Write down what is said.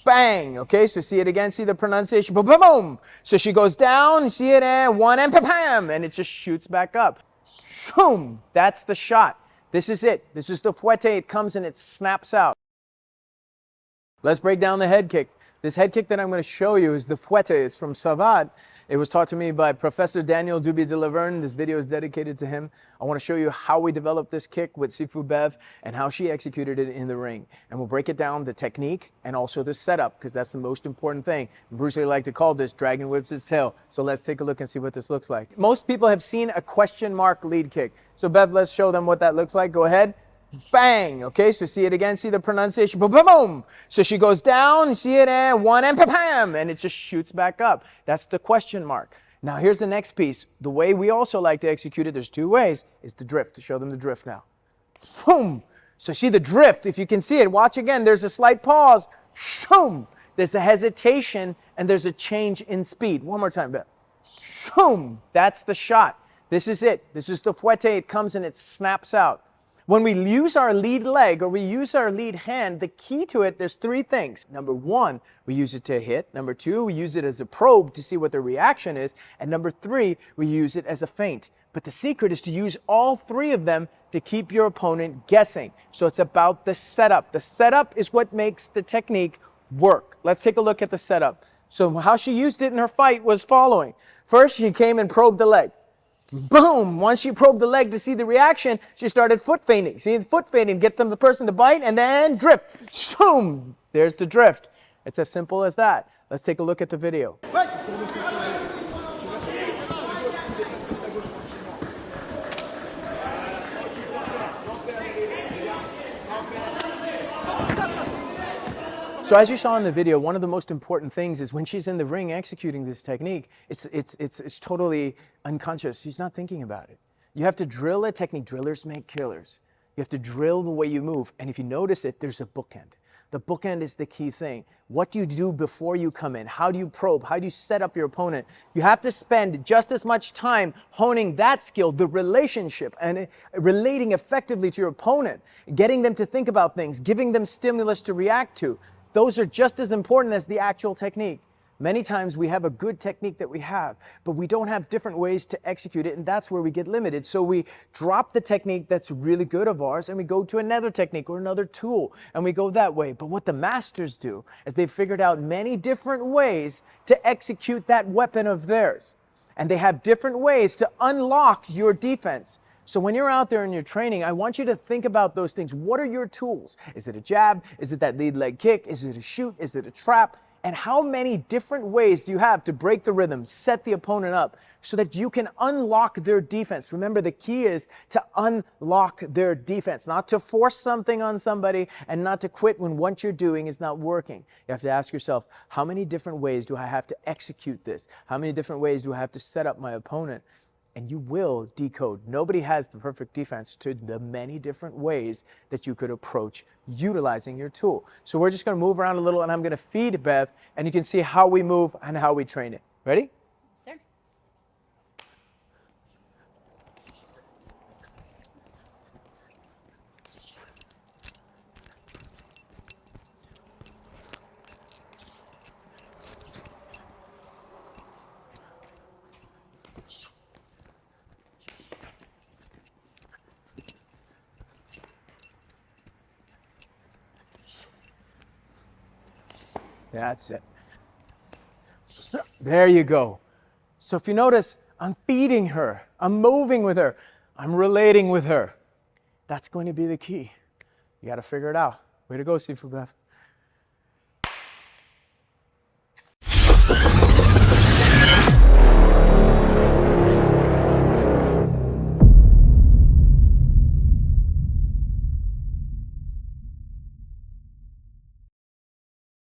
bang. Okay, so see it again, see the pronunciation, boom, boom, boom. So she goes down, you see it, and one, and pam, and it just shoots back up. Boom, that's the shot. This is it. This is the fouette. It comes and it snaps out. Let's break down the head kick. This head kick that I'm going to show you is the fouette. It's from Savat. It was taught to me by Professor Daniel Duby de Laverne. This video is dedicated to him. I want to show you how we developed this kick with Sifu Bev and how she executed it in the ring. And we'll break it down, the technique and also the setup, because that's the most important thing. Bruce Lee liked to call this dragon whips its tail. So let's take a look and see what this looks like. Most people have seen a question mark lead kick. So Bev, let's show them what that looks like. Go ahead. Bang. Okay, so see it again, see the pronunciation, boom, boom, boom. So she goes down, you see it, and one, and pam, and it just shoots back up. That's the question mark. Now here's the next piece. The way we also like to execute it, there's two ways, is the drift. To show them the drift now. Boom. So see the drift, if you can see it, watch again, there's a slight pause. Boom. There's a hesitation, and there's a change in speed. One more time, Bev. Boom. That's the shot. This is it. This is the fouette. It comes and it snaps out. When we use our lead leg or we use our lead hand, the key to it, there's three things. Number one, we use it to hit. Number two, we use it as a probe to see what the reaction is. And number three, we use it as a feint. But the secret is to use all three of them to keep your opponent guessing. So it's about the setup. The setup is what makes the technique work. Let's take a look at the setup. So how she used it in her fight was following. First, she came and probed the leg. Boom! Once she probed the leg to see the reaction, she started foot feinting. See, foot feinting, get the person to bite and then drift. Boom! There's the drift. It's as simple as that. Let's take a look at the video. So as you saw in the video, one of the most important things is when she's in the ring executing this technique, it's totally unconscious. She's not thinking about it. You have to drill a technique. Drillers make killers. You have to drill the way you move. And if you notice it, there's a bookend. The bookend is the key thing. What do you do before you come in? How do you probe? How do you set up your opponent? You have to spend just as much time honing that skill, the relationship, and relating effectively to your opponent, getting them to think about things, giving them stimulus to react to. Those are just as important as the actual technique. Many times we have a good technique that we have, but we don't have different ways to execute it, and that's where we get limited. So we drop the technique that's really good of ours, and we go to another technique or another tool, and we go that way. But what the masters do is they've figured out many different ways to execute that weapon of theirs. And they have different ways to unlock your defense. So when you're out there in your training, I want you to think about those things. What are your tools? Is it a jab? Is it that lead leg kick? Is it a shoot? Is it a trap? And how many different ways do you have to break the rhythm, set the opponent up so that you can unlock their defense? Remember, the key is to unlock their defense, not to force something on somebody and not to quit when what you're doing is not working. You have to ask yourself, how many different ways do I have to execute this? How many different ways do I have to set up my opponent? And you will decode. Nobody has the perfect defense to the many different ways that you could approach utilizing your tool. So we're just going to move around a little, and I'm going to feed Bev, and you can see how we move and how we train it. Ready? Sir. That's it. There you go. So if you notice, I'm feeding her. I'm moving with her. I'm relating with her. That's going to be the key. You got to figure it out. Way to go, Sifu Bev.